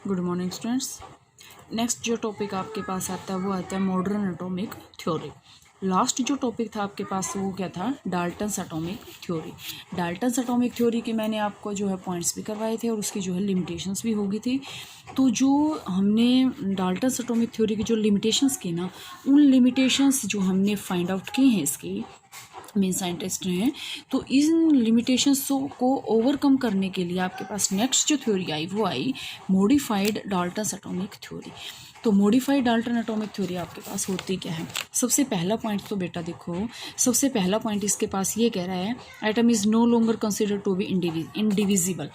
Good morning students. Next जो topic आपके पास आता है वो आता है मॉडर्न एटॉमिक थ्योरी। लास्ट जो टॉपिक था आपके पास वो क्या था, Dalton's atomic theory. Dalton's atomic theory के मैंने आपको जो है पॉइंट्स भी करवाए थे और उसकी जो है लिमिटेशंस भी होगी थी। तो जो हमने डाल्टन्स एटॉमिक थ्योरी की जो लिमिटेशंस की ना, उन लिमिटेशंस जो हमने फाइंड आउट की हैं इसकी मेन साइंटिस्ट हैं, तो इन लिमिटेशंस को ओवरकम करने के लिए आपके पास नेक्स्ट जो थ्योरी आई वो आई मॉडिफाइड डाल्टन्स एटॉमिक थ्योरी। तो मॉडिफाइड डाल्टन एटॉमिक थ्योरी आपके पास होती क्या है। सबसे पहला पॉइंट तो बेटा देखो, सबसे पहला पॉइंट इसके पास ये कह रहा है atom is no longer considered to be indivisible.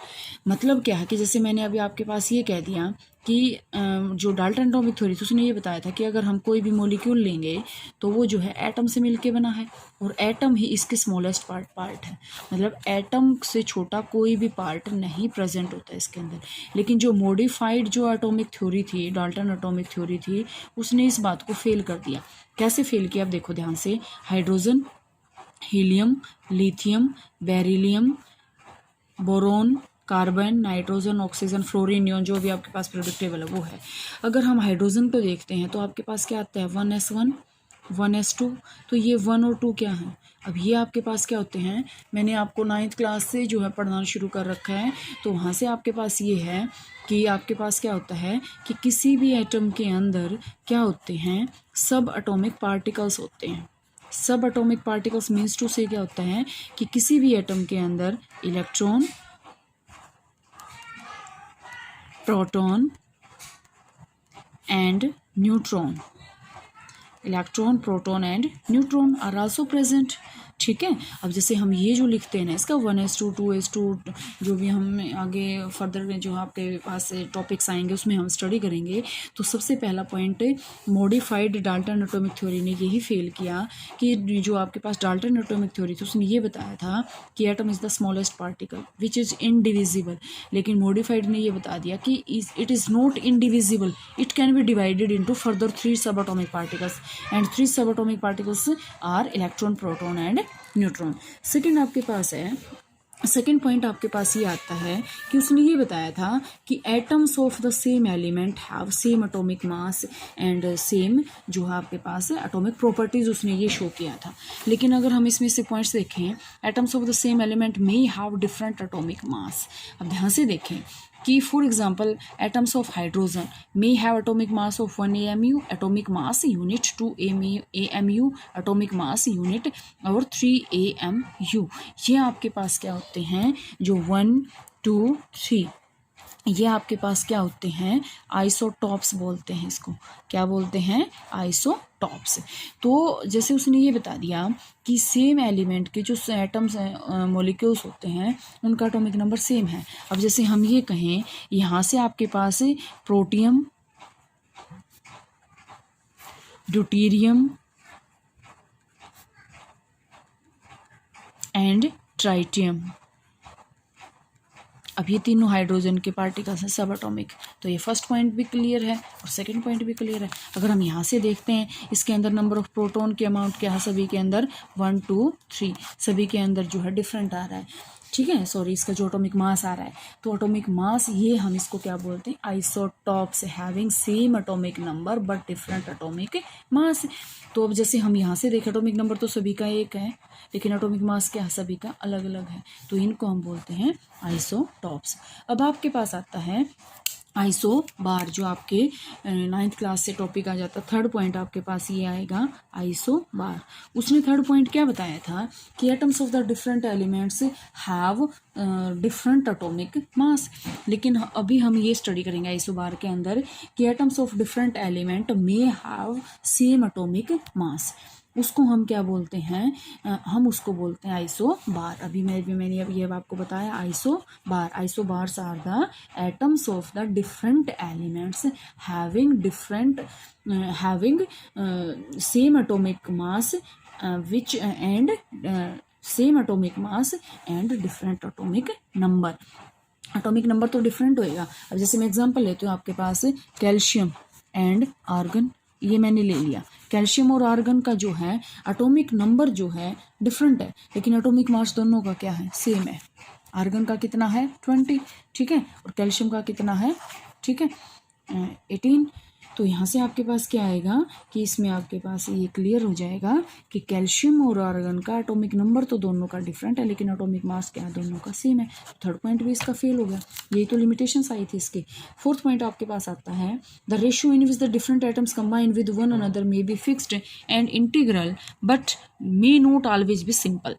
मतलब क्या है कि जैसे मैंने अभी आपके पास ये कह दिया कि जो डाल्टन एटॉमिक थ्योरी थी उसने ये बताया था कि अगर हम कोई भी मॉलिक्यूल लेंगे तो वो जो है एटम से मिलके बना है और एटम ही इसके स्मॉलेस्ट पार्ट है। मतलब एटम से छोटा कोई भी पार्ट नहीं प्रेजेंट होता है इसके अंदर। लेकिन जो मॉडिफाइड जो एटॉमिक थ्योरी थी, डाल्टन एटॉमिक थ्योरी थी, उसने इस बात को फेल कर दिया। कैसे फेल किया आप देखो ध्यान से। Hydrogen, helium, lithium, beryllium, boron, carbon, nitrogen, oxygen, fluorine, neon, जो भी आपके पास प्रेडिक्टेबल है वो है। अगर हम हाइड्रोजन को देखते हैं तो आपके पास क्या आता है 1s1 1s2। तो ये 1 और 2 क्या है, अब ये आपके पास क्या होते हैं, मैंने आपको 9th क्लास से जो है पढ़ना शुरू कर रखा है। तो वहाँ से आपके पास ये है कि आपके पास क्या होता है कि किसी भी एटम के अंदर क्या होते हैं, सब एटॉमिक पार्टिकल्स होते हैं। सब एटॉमिक पार्टिकल्स मीन्स टू से क्या होता है कि किसी भी एटम के अंदर electron, proton and neutron, electron, proton and neutron are also present. ठीक है। अब जैसे हम ये जो लिखते हैं ना इसका 1s2 2s2, जो भी हम आगे फर्दर में जो आपके पास टॉपिक्स आएंगे उसमें हम स्टडी करेंगे। तो सबसे पहला point modified Dalton atomic theory ने यही फेल किया कि जो आपके पास डाल्टन एटॉमिक थ्योरी थी उसने ये बताया था कि atom is the smallest particle which is indivisible. लेकिन मॉडिफाइड ने ये बता दिया कि it is not indivisible, it can be divided into further 3 sub atomic particles and 3 sub atomic particles are electron, proton and neutron. Second आपके पास है, second point आपके पास ये आता है कि उसने ये बताया था कि atoms of the same element have same atomic mass and same जो है आपके पास एटॉमिक प्रॉपर्टीज, उसने ये शो किया था। लेकिन अगर हम इसमें से पॉइंट्स देखें, atoms of the same element may have different atomic mass. अब ध्यान से देखें कि for example atoms of hydrogen may have atomic mass of 1 AMU, atomic mass unit 2 AMU, atomic mass unit और 3 AMU। ये आपके पास क्या होते हैं, जो 1 2 3 ये आपके पास क्या होते हैं, आइसोटॉप्स बोलते हैं इसको। क्या बोलते हैं, आइसोटॉप्स। तो जैसे उसने ये बता दिया कि सेम एलिमेंट के जो एटम्स मॉलिक्यूल्स होते हैं उनका एटॉमिक नंबर सेम है। अब जैसे हम ये कहें, यहाँ से आपके पास प्रोटियम, ड्यूटेरियम एंड ट्राइटियम, अब ये तीनों हाइड्रोजन के पार्टिकल्स हैं सब एटॉमिक। तो ये फर्स्ट पॉइंट भी क्लियर है और सेकंड पॉइंट भी क्लियर है। अगर हम यहाँ से देखते हैं, इसके अंदर नंबर ऑफ प्रोटॉन के अमाउंट क्या है, सभी के अंदर 1 2 3, सभी के अंदर जो है डिफरेंट आ रहा है। ठीक है, सॉरी, इसका जो एटॉमिक मास आ रहा है, तो एटॉमिक मास ये हम इसको क्या बोलते हैं, isotopes having same atomic number but different atomic mass. तो अब जैसे हम यहाँ से देखें, एटॉमिक नंबर तो सभी का एक है लेकिन एटॉमिक मास क्या है, सभी का अलग अलग है। तो इनको हम बोलते हैं आइसोटॉप्स। अब आपके पास आता है आइसो बार, जो आपके 9th क्लास से टॉपिक आ जाता है। थर्ड पॉइंट आपके पास ये आएगा आइसो बार। उसने थर्ड पॉइंट क्या बताया था कि atoms of the different elements have different atomic mass. लेकिन अभी हम ये स्टडी करेंगे आइसो बार के अंदर कि atoms of different element may have same atomic मास। उसको हम क्या बोलते हैं, हम उसको बोलते हैं आइसो बार। मैंने अब ये आपको बताया isobar. Isobars are the atoms of the different elements having same atomic mass which and same atomic mass and different atomic number. Atomic number तो डिफरेंट होएगा। अब जैसे मैं एग्जांपल लेती हूँ, आपके पास कैल्शियम एंड आर्गन, ये मैंने ले लिया। कैल्शियम और आर्गन का जो है एटॉमिक नंबर जो है डिफरेंट है, लेकिन एटॉमिक मास दोनों का क्या है, सेम है। आर्गन का कितना है 20, ठीक है, और कैल्शियम का कितना है ठीक है। 18। तो यहाँ से आपके पास क्या आएगा कि इसमें आपके पास ये क्लियर हो जाएगा कि कैल्शियम और आर्गन का एटॉमिक नंबर तो दोनों का डिफरेंट है, लेकिन एटॉमिक मास क्या है, दोनों का सेम है। तो थर्ड पॉइंट भी इसका फेल हो गया, यही तो लिमिटेशंस आई थी इसकी। फोर्थ पॉइंट आपके पास आता है, the ratio in which the different atoms combine with one another may be fixed and integral but may not always be simple.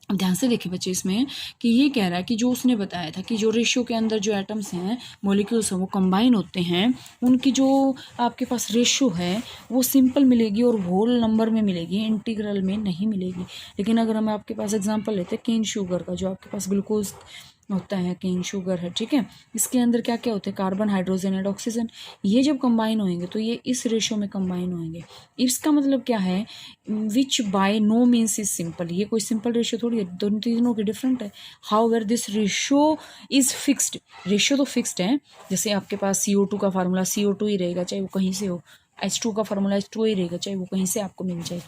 अब ध्यान से देखिए बच्चे इसमें कि ये कह रहा है कि जो उसने बताया था कि जो रेशियो के अंदर जो एटम्स हैं, मॉलिक्यूल्स हैं, वो कंबाइन होते हैं, उनकी जो आपके पास रेशियो है वो सिंपल मिलेगी और होल नंबर में मिलेगी, इंटीग्रल में नहीं मिलेगी। लेकिन अगर हम आपके पास एग्जांपल लेते हैं केन शुगर का, जो आपके पास ग्लूकोज होता है, केन शुगर है, ठीक है, इसके अंदर क्या क्या होते हैं, कार्बन, हाइड्रोजन एंड ऑक्सीजन। ये जब कंबाइन होंगे तो ये इस रेशियो में कंबाइन होंगे। इसका मतलब क्या है, which by no means is simple. ये कोई सिंपल रेशियो थोड़ी है, दोनों तीनों की डिफरेंट है। However this ratio is fixed, ratio तो फिक्स्ड है। जैसे आपके पास CO2 का फार्मूला CO2 ही रहेगा, चाहे वो कहीं से हो। H2 का फार्मूला H2 ही रहेगा, चाहे वो कहीं से आपको मिल जाए,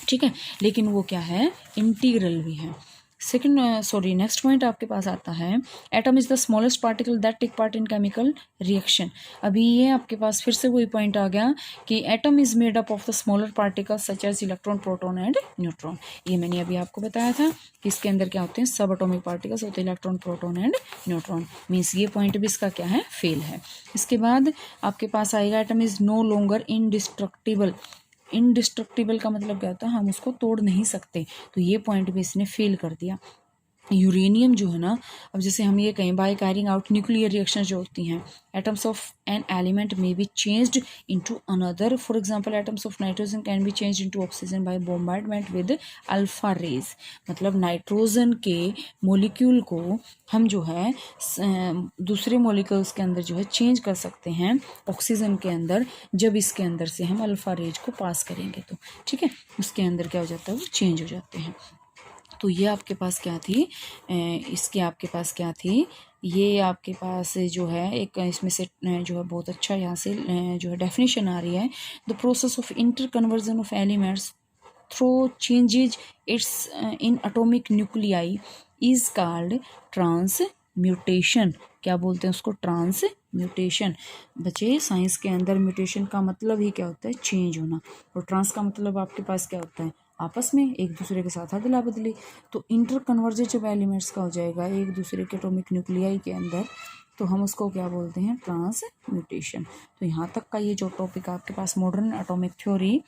ठीक है। लेकिन वो क्या है, इंटीग्रल भी है। नेक्स्ट पॉइंट आपके पास आता है, atom is the smallest particle that take part in chemical reaction. अभी ये आपके पास फिर से वही पॉइंट आ गया कि atom is made up of the smaller particles such as electron, proton and neutron. ये मैंने अभी आपको बताया था कि इसके अंदर क्या होते हैं, सब एटॉमिक पार्टिकल्स होते हैं, electron, proton and neutron. Means ये पॉइंट भी इसका क्या है, फेल है। इसके बाद आपके पास आएगा, atom is no longer indestructible. Indestructible का मतलब क्या होता है, हम उसको तोड़ नहीं सकते, तो ये पॉइंट भी इसने फेल कर दिया। यूरेनियम जो है ना, अब जैसे हम ये कहें by carrying out nuclear reaction जो होती हैं, atoms of an element may be changed into another. For example atoms of nitrogen can be changed into oxygen by bombardment with alpha rays. मतलब नाइट्रोजन के मॉलिक्यूल को हम जो है दूसरे मॉलिक्यूल्स के अंदर जो है चेंज कर सकते हैं ऑक्सीजन के अंदर, जब इसके अंदर से हम अल्फा रेज को पास करेंगे तो, ठीक है, उसके अंदर क्या हो जाता है, वो चेंज हो जाते हैं। तो ये आपके पास क्या थी, इसके आपके पास क्या थी, ये आपके पास जो है एक इसमें से जो है बहुत अच्छा यहाँ से जो है डेफिनेशन आ रही है, the process of inter conversion of elements through changes it's in atomic nuclei is called transmutation. क्या बोलते हैं उसको, ट्रांसम्यूटेशन। बच्चे साइंस के अंदर म्यूटेशन का मतलब ही क्या होता है, चेंज होना, और ट्रांस का मतलब आपके पास क्या होता है, आपस में एक दूसरे के साथ अदला बदली। तो इंटर कन्वर्जेंस जब एलिमेंट्स का हो जाएगा एक दूसरे के एटॉमिक न्यूक्लियाई के अंदर, तो हम उसको क्या बोलते हैं, ट्रांसम्यूटेशन। तो यहाँ तक का ये जो टॉपिक आपके पास मॉडर्न एटॉमिक थ्योरी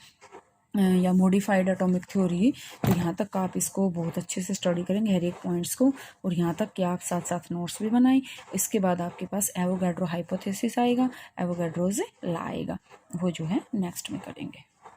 या मॉडिफाइड एटॉमिक थ्योरी, तो यहाँ तक का आप इसको बहुत अच्छे से स्टडी करेंगे हर एक पॉइंट्स को, और यहाँ तक कि आप साथ साथ नोट्स भी बनाएं। इसके बाद आपके पास एवोगाड्रो हाइपोथेसिस आएगा, एवोगाड्रोज ला आएगा, वो जो है नेक्स्ट में करेंगे।